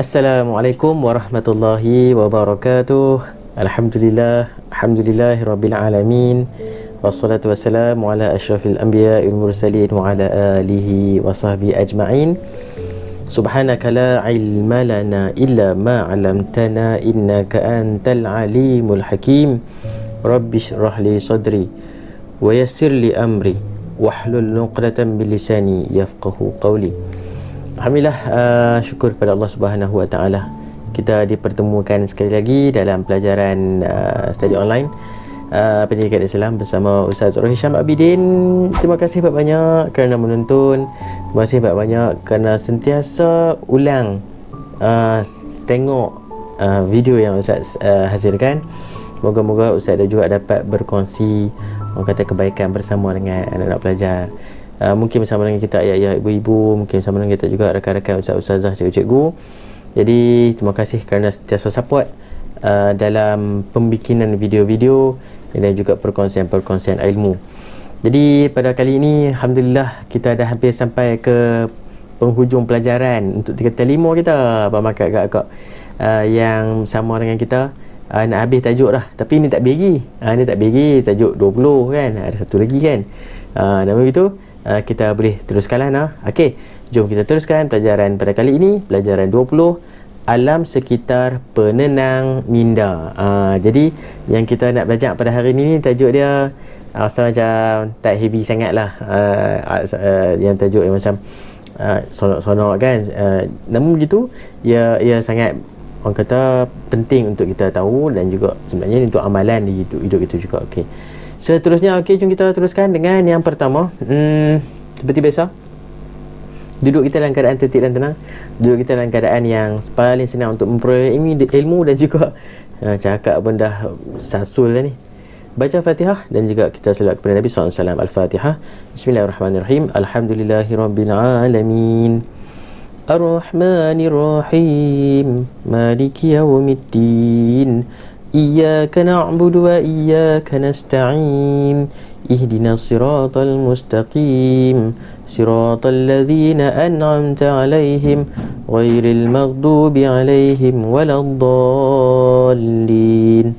Assalamualaikum warahmatullahi wabarakatuh. Alhamdulillahirabbil alamin. Wassalatu wassalamu ala asyrafil anbiya'i wal mursalin wa ala alihi wa sahbihi ajma'in. Subhanaka la ilma lana illa ma 'allamtana innaka antal alimul hakim. Rabbi shrah li sadri wa yassir li amri wahlul 'uqdatam min lisani yafqahu qawli. Alhamdulillah, syukur kepada Allah Subhanahu Wa Taala, kita dipertemukan sekali lagi dalam pelajaran study online pendidikan Islam bersama Ustaz Rohisham Abidin. Terima kasih banyak kerana menonton. Terima kasih banyak kerana sentiasa ulang tengok video yang Ustaz hasilkan. Moga-moga Ustaz juga dapat berkongsi orang kata kebaikan bersama dengan anak-anak pelajar. Mungkin bersama dengan kita ayah-ayah, ibu-ibu, mungkin bersama dengan kita juga rakan-rakan ustaz-ustazah, cikgu-cikgu. Jadi terima kasih kerana sentiasa support dalam pembikinan video-video dan juga perkongsian-perkongsian ilmu. Jadi pada kali ini alhamdulillah kita dah hampir sampai ke penghujung pelajaran untuk tingkatan 5 kita, abang kakak-kakak yang sama dengan kita. Nak habis tajuk dah, tapi ni tak bagi. Ni tak bagi tajuk 20 kan, ada satu lagi kan. Dan begitu kita boleh teruskanlah Okey, jom kita teruskan pelajaran pada kali ini, pelajaran 20, alam sekitar penenang minda. Jadi yang kita nak belajar pada hari ini tajuk dia rasa macam tak heavy sangat lah. Yang tajuk yang macam sonok-sonok kan. Namun begitu ia sangat, orang kata, penting untuk kita tahu dan juga sebenarnya untuk amalan di hidup kita juga. Okey, seterusnya, jom kita teruskan dengan yang pertama. Seperti biasa, duduk kita dalam keadaan tertib dan tenang. Duduk kita dalam keadaan yang paling senang untuk memperoleh ilmu dan juga cakap pun dah sasul dah ni. Baca Fatihah dan juga kita selawat kepada Nabi SAW. Al-Fatihah. Bismillahirrahmanirrahim. Alhamdulillahirabbil alamin. Ar-Rahmanir-Rahim. Maliki yaumiddin. Iyyaka na'budu wa iyyaka nasta'in. Ihdinas siratal mustaqim. Siratal ladzina an'amta 'alaihim ghairil maghdubi 'alaihim waladdallin.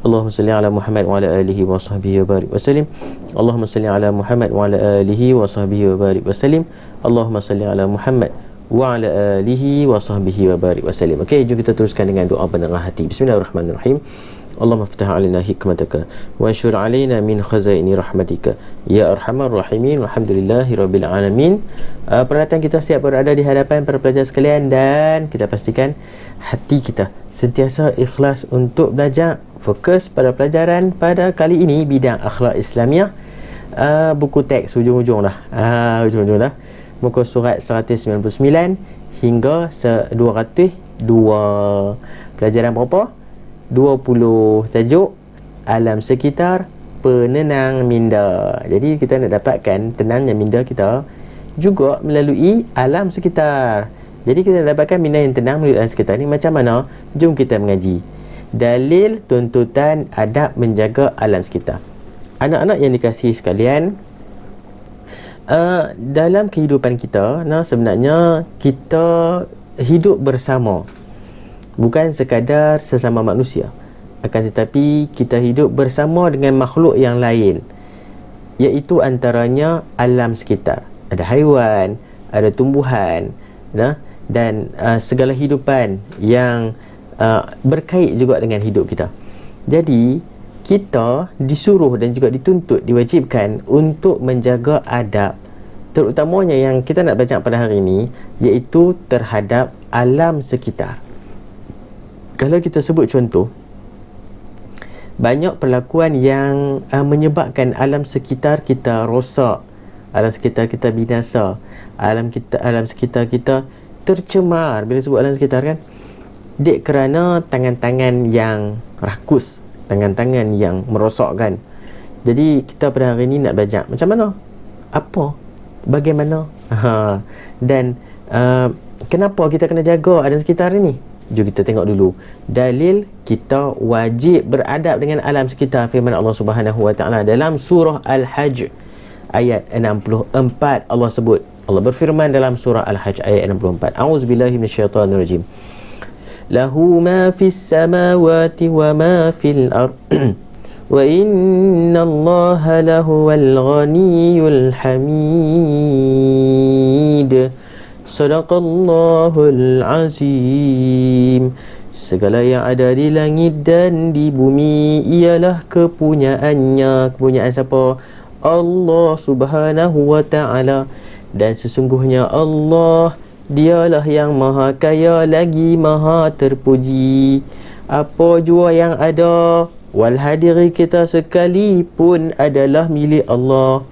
Allahumma salli ala Muhammad wa ala alihi wa sahbihi wa barik wa sallim. Allahumma salli ala Muhammad wa ala alihi wa sahbihi wa barik wa sallim. Allahumma salli ala Muhammad wa ala alihi wa sahbihi wa barik wa sallim. Okey, jom kita teruskan dengan doa pendengar hati. Bismillahirrahmanirrahim. Allahumma ftah alaina hikmataka wa anshur alaina min khazaini rahmatika ya arhamar rahimin. Alhamdulillahirabbil alamin. Perhatian kita siap berada di hadapan para pelajar sekalian dan kita pastikan hati kita sentiasa ikhlas untuk belajar. Fokus pada pelajaran pada kali ini bidang akhlak Islamiah. Buku teks ujung-ujung dah. Ujung-ujung dah. Muka surat 199 hingga 202. Pelajaran berapa? 20. Tajuk alam sekitar penenang minda. Jadi kita nak dapatkan tenangnya minda kita juga melalui alam sekitar. Jadi kita nak dapatkan minda yang tenang melalui alam sekitar ni macam mana? Jom kita mengaji dalil tuntutan adab menjaga alam sekitar. Anak-anak yang dikasihi sekalian, dalam kehidupan kita, sebenarnya kita hidup bersama, bukan sekadar sesama manusia, akan tetapi kita hidup bersama dengan makhluk yang lain, iaitu antaranya alam sekitar. Ada haiwan, ada tumbuhan, dan segala hidupan yang berkait juga dengan hidup kita. Jadi kita disuruh dan juga dituntut, diwajibkan untuk menjaga adab, terutamanya yang kita nak belajar pada hari ini, iaitu terhadap alam sekitar. Kalau kita sebut contoh, banyak perlakuan yang menyebabkan alam sekitar kita rosak, alam sekitar kita binasa, alam sekitar kita tercemar. Bila sebut alam sekitar kan, dek kerana tangan-tangan yang rakus, tangan-tangan yang merosakkan. Jadi kita pada hari ini nak belajar macam mana, apa, bagaimana, dan kenapa kita kena jaga alam sekitar ini. Jom kita tengok dulu dalil kita wajib beradab dengan alam sekitar. Firman Allah Subhanahu Wa Taala dalam surah Al-Hajj ayat 64. Allah sebut, Allah berfirman dalam surah Al-Hajj ayat 64, A'udzubillahi minasyaitanirrajim. lahu ma fis samawati wa ma fil ard wa inna Allaha lahuwal ghaniyyul hamid. Sadaqallahul azim. Segala yang ada di langit dan di bumi ialah kepunyaannya. Kepunyaan siapa? Allah Subhanahu wa ta'ala. Dan sesungguhnya Allah, dialah yang maha kaya lagi maha terpuji. Apa jua yang ada, wal hadiri kita sekalipun adalah milik Allah.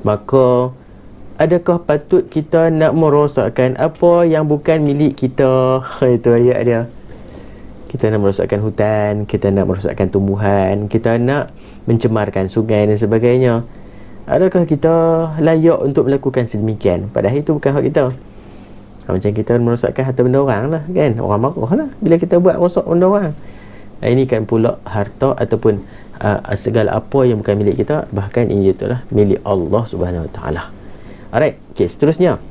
Maka adakah patut kita nak merosakkan apa yang bukan milik kita? Itu ayat dia. Kita nak merosakkan hutan, kita nak merosakkan tumbuhan, kita nak mencemarkan sungai dan sebagainya. Adakah kita layak untuk melakukan sedemikian? Padahal itu bukan hak kita. Macam kita merosakkan harta benda orang lah, kan? Orang marah lah bila kita buat rosak benda orang. Ini kan pula harta ataupun segala apa yang bukan milik kita, bahkan ini itulah milik Allah Subhanahu Wa Taala. Alright, okay, seterusnya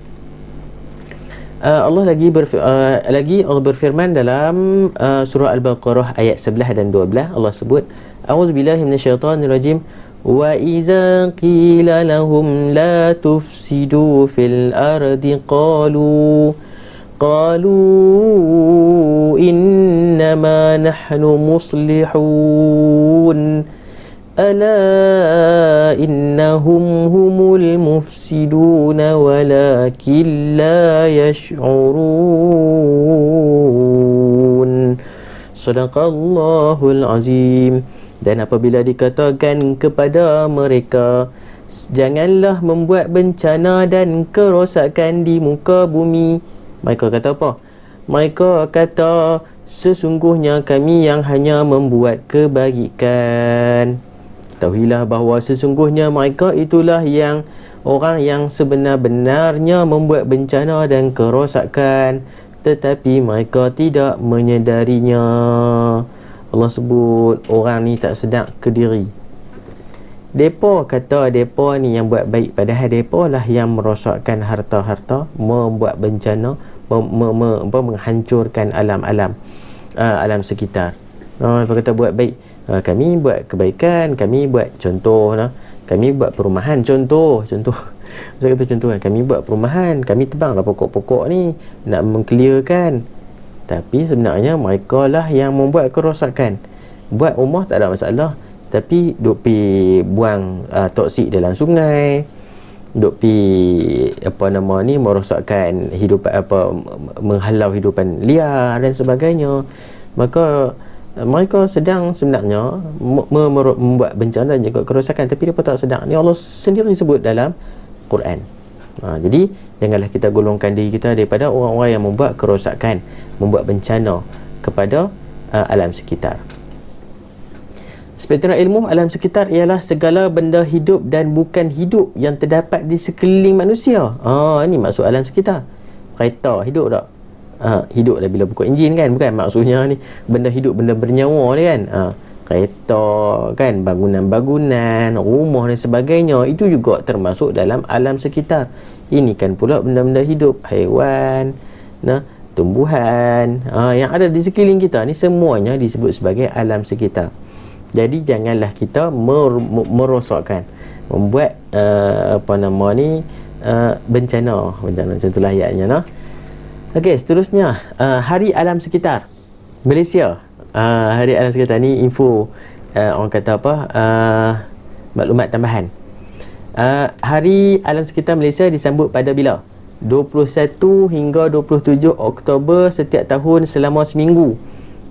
Allah lagi berfirman dalam surah Al-Baqarah ayat 11 dan 12. Allah sebut, A'udzubillahi minasyaitonirrajim. Wa iza qila lahum la tufsidu fil ardi qalu innama nahnu muslihun ala innahum humul mufsiduna walakin la yash'urun. Sadaqallahul azim. Dan apabila dikatakan kepada mereka, janganlah membuat bencana dan kerosakan di muka bumi, mereka kata apa? Mereka kata, sesungguhnya kami yang hanya membuat kebajikan. Ketahuilah bahawa sesungguhnya mereka itulah yang orang yang sebenar-benarnya membuat bencana dan kerosakan, tetapi mereka tidak menyedarinya. Allah sebut orang ni tak sedar ke diri. Depa kata depa ni yang buat baik, padahal depa lah yang merosakkan harta-harta, membuat bencana, menghancurkan alam-alam, alam sekitar. Mereka kata buat baik, kami buat kebaikan, kami buat contoh lah, kami buat perumahan, contoh saya kata contoh kan, kami buat perumahan, kami tebanglah pokok-pokok ni nak mengclearkan. Tapi sebenarnya mereka lah yang membuat kerosakan. Buat rumah tak ada masalah, tapi duk pi buang toksik dalam sungai, duk pi merosakkan hidupan, menghalau hidupan liar dan sebagainya. Maka mereka sedang sebenarnya membuat bencana dan juga kerosakan, tapi mereka tak sedar. Ni Allah sendiri sebut dalam Quran. Jadi janganlah kita golongkan diri kita daripada orang-orang yang membuat kerosakan, membuat bencana kepada alam sekitar. Spektrum ilmu alam sekitar ialah segala benda hidup dan bukan hidup yang terdapat di sekeliling manusia. Ini maksud alam sekitar. Kereta hidup tak? Hidup lah bila buka enjin kan, bukan maksudnya ni benda hidup, benda bernyawa ni kan. Kereta kan, bangunan-bangunan, rumah dan sebagainya, itu juga termasuk dalam alam sekitar. Ini kan pula benda-benda hidup, haiwan, tumbuhan, yang ada di sekeliling kita ni semuanya disebut sebagai alam sekitar. Jadi janganlah kita merosakkan, membuat bencana macam itulah ayatnya. Okey, seterusnya Hari Alam Sekitar Malaysia. Hari Alam Sekitar ni info, orang kata maklumat tambahan. Hari Alam Sekitar Malaysia disambut pada bila? 21 hingga 27 Oktober setiap tahun selama seminggu,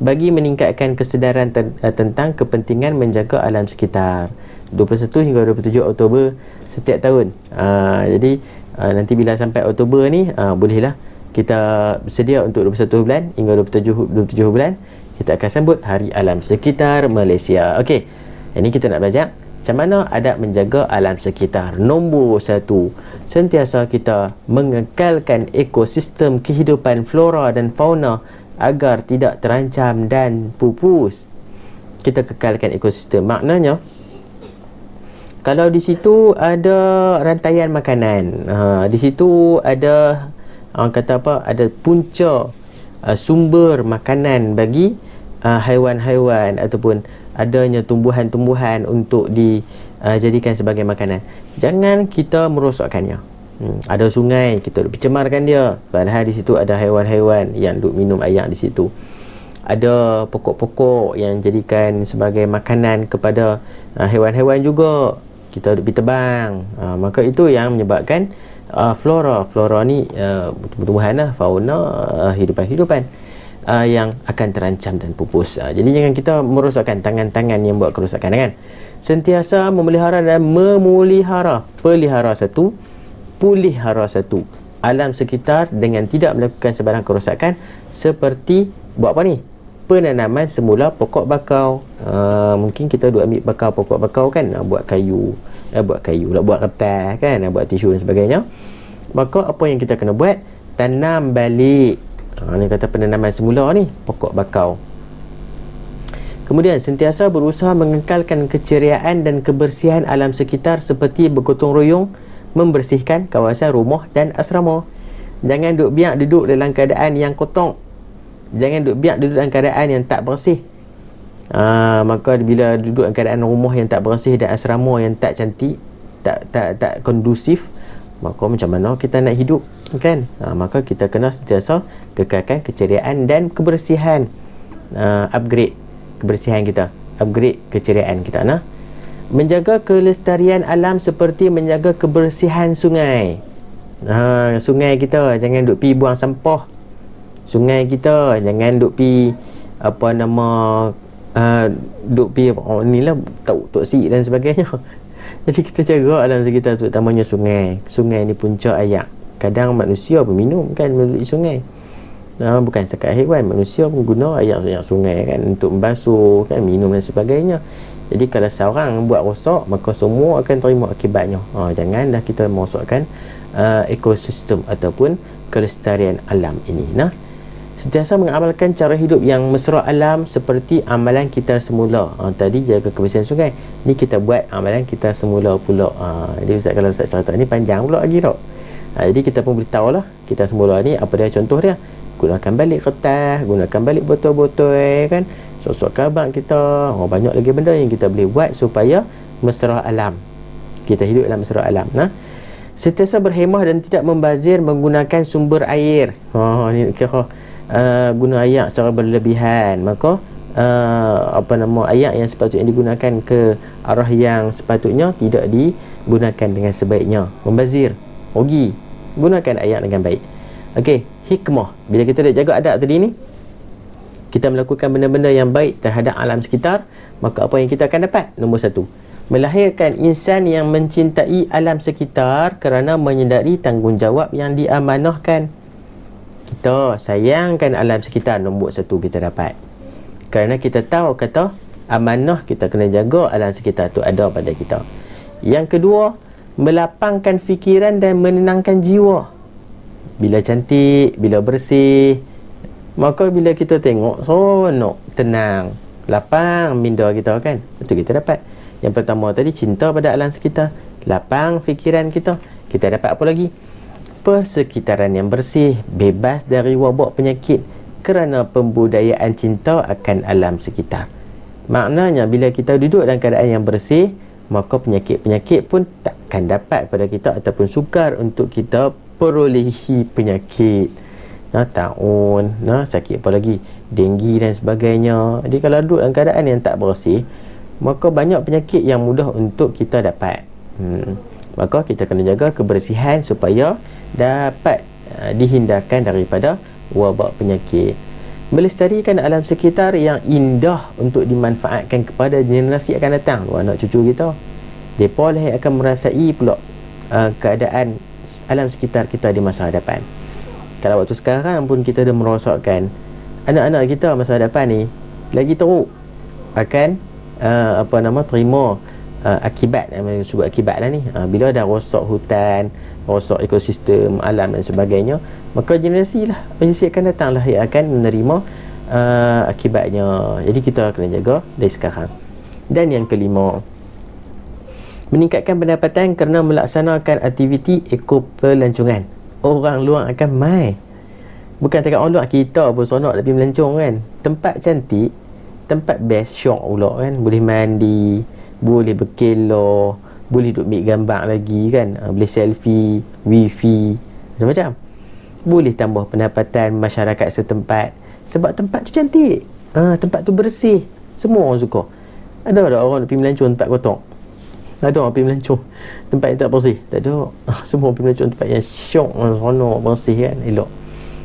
bagi meningkatkan kesedaran tentang kepentingan menjaga alam sekitar. 21 hingga 27 Oktober setiap tahun. Jadi nanti bila sampai Oktober ni, bolehlah kita bersedia untuk 21 bulan hingga 27 bulan kita akan sambut Hari Alam Sekitar Malaysia. Okey, ini kita nak belajar macam mana adab menjaga alam sekitar. Nombor 1, sentiasa kita mengekalkan ekosistem kehidupan flora dan fauna agar tidak terancam dan pupus. Kita kekalkan ekosistem, maknanya kalau di situ ada rantaian makanan, di situ ada ada punca sumber makanan bagi haiwan-haiwan ataupun adanya tumbuhan-tumbuhan untuk dijadikan sebagai makanan. Jangan kita merosakkannya. Ada sungai, kita duk cemarkan dia, padahal di situ ada haiwan-haiwan yang duk minum air di situ. Ada pokok-pokok yang jadikan sebagai makanan kepada haiwan-haiwan juga, kita duk tebang. Maka itu yang menyebabkan flora ni tumbuhan lah, fauna, hidupan-hidupan yang akan terancam dan pupus. Jadi jangan kita merosakkan tangan-tangan yang buat kerosakan, kan. Sentiasa memelihara dan pelihara satu, pulihara satu alam sekitar dengan tidak melakukan sebarang kerosakan, seperti buat apa ni? Penanaman semula pokok bakau. Mungkin kita duk ambil bakau pokok bakau, kan, buat kayu, buat kertas, kan, buat tisu dan sebagainya. Maka apa yang kita kena buat? Tanam balik. Ni kata penanaman semula ni, pokok bakau. Kemudian sentiasa berusaha mengekalkan keceriaan dan kebersihan alam sekitar, seperti bergotong royong membersihkan kawasan rumah dan asrama. Jangan biar duduk dalam keadaan yang kotor. Jangan biar duduk dalam keadaan yang tak bersih. Maka bila duduk dalam keadaan rumah yang tak bersih dan asrama yang tak cantik, tak kondusif, maka macam mana kita nak hidup, kan? Maka kita kena sentiasa kekalkan keceriaan dan kebersihan. Upgrade kebersihan kita, upgrade keceriaan kita. Menjaga kelestarian alam seperti menjaga kebersihan sungai. Sungai kita jangan duk pi buang sampah. Sungai kita jangan duk pi duk pi inilah toksik dan sebagainya. Jadi kita jaga alam sekitar, terutamanya sungai. Sungai ni punca air. Kadang manusia pun minum, kan, melalui sungai. Bukan setakat haiwan, manusia pun guna air sungai, kan, untuk membasuh, kan, minum dan sebagainya. Jadi kalau seorang buat rosak, maka semua akan terima akibatnya. Janganlah kita merosakkan ekosistem ataupun kelestarian alam ini. Sentiasa mengamalkan cara hidup yang mesra alam seperti amalan kita semula. Tadi jaga kebersihan sungai, ni kita buat amalan kita semula pula. Jadi kalau Ustaz cerita ni panjang pula lagi tak. Jadi kita pun beritahu lah kita semula ni apa dia, contoh dia. Gunakan balik kertas, gunakan balik botol-botol, kan, sosok kabang kita. Banyak lagi benda yang kita boleh buat supaya mesra alam. Kita hidup dalam mesra alam. Sentiasa berhemah dan tidak membazir menggunakan sumber air. Ni kira guna air secara berlebihan. Maka air yang sepatutnya digunakan ke arah yang sepatutnya tidak digunakan dengan sebaiknya. Membazir, rugi. Gunakan air dengan baik. Okey, hikmah. Bila kita dah jaga adab tadi ni, kita melakukan benda-benda yang baik terhadap alam sekitar, maka apa yang kita akan dapat? Nombor satu, melahirkan insan yang mencintai alam sekitar kerana menyedari tanggungjawab yang diamanahkan. Kita sayangkan alam sekitar, nombor satu kita dapat. Kerana kita tahu kata amanah kita kena jaga alam sekitar tu ada pada kita. Yang kedua, melapangkan fikiran dan menenangkan jiwa. Bila cantik, bila bersih, maka bila kita tengok, seronok, tenang, lapang minda kita, kan. Itu kita dapat. Yang pertama tadi, cinta pada alam sekitar. Lapang fikiran kita. Kita dapat apa lagi? Persekitaran yang bersih, bebas dari wabak penyakit kerana pembudayaan cinta akan alam sekitar. Maknanya bila kita duduk dalam keadaan yang bersih, maka penyakit-penyakit pun takkan dapat pada kita ataupun sukar untuk kita perolehi penyakit. Taun, sakit apa lagi, denggi dan sebagainya. Jadi kalau duduk dalam keadaan yang tak bersih, maka banyak penyakit yang mudah untuk kita dapat. Maka kita kena jaga kebersihan supaya dapat dihindarkan daripada wabak penyakit. Melestarikan alam sekitar yang indah untuk dimanfaatkan kepada generasi akan datang, anak cucu kita. Mereka lah akan merasai pula keadaan alam sekitar kita di masa hadapan. Kalau waktu sekarang pun kita dah merosakkan, anak-anak kita masa hadapan ni lagi teruk akan terima akibat, sebut akibat lah ni. Bila dah rosak hutan, rosak ekosistem alam dan sebagainya, maka generasi akan datang lah yang akan menerima akibatnya. Jadi kita kena jaga dari sekarang. Dan yang kelima, meningkatkan pendapatan kerana melaksanakan aktiviti ekopelancongan. Orang luar akan mai. Bukan takat Allah, kita pun sonok nak pergi melancong kan. Tempat cantik, tempat best, syok pula kan. Boleh mandi, boleh berkelor, boleh duk ambil gambar lagi kan, boleh selfie, wifi, macam-macam. Boleh tambah pendapatan masyarakat setempat sebab tempat tu cantik, tempat tu bersih, semua orang suka. Ada orang nak pergi melancong tempat kotor? Ada orang pergi melancong tempat yang tak bersih? Tak ada. Semua pergi melancong tempat yang syok, seronok, bersih kan, elok.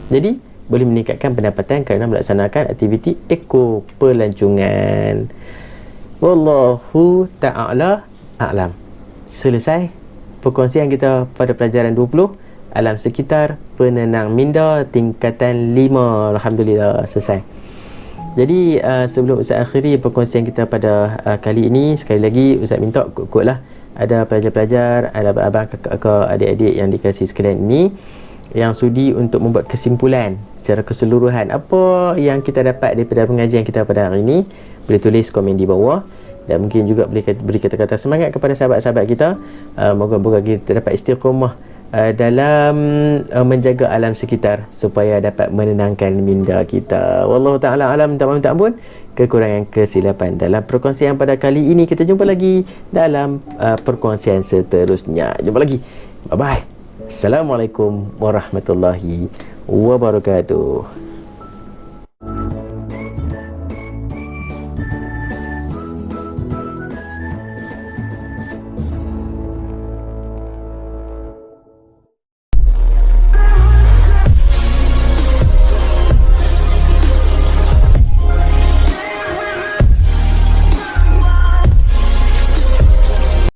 Jadi boleh meningkatkan pendapatan kerana melaksanakan aktiviti eko pelancongan. Wallahu ta'ala a'lam. Selesai perkongsian kita pada pelajaran 20, alam sekitar penenang minda tingkatan 5. Alhamdulillah, selesai. Jadi sebelum Ustaz akhiri perkongsian kita pada kali ini, sekali lagi Ustaz minta kut-kutlah ada pelajar-pelajar, ada abang, kakak-kakak, adik-adik yang dikasihi sekalian ini yang sudi untuk membuat kesimpulan secara keseluruhan apa yang kita dapat daripada pengajian kita pada hari ini. Boleh tulis komen di bawah dan mungkin juga boleh beri kata-kata semangat kepada sahabat-sahabat kita. Moga-moga kita dapat istiqamah dalam menjaga alam sekitar supaya dapat menenangkan minda kita. Wallahu ta'ala alam. Minta ampun kekurangan kesilapan dalam perkongsian pada kali ini. Kita jumpa lagi dalam perkongsian seterusnya. Jumpa lagi. Bye bye. Assalamualaikum warahmatullahi wabarakatuh.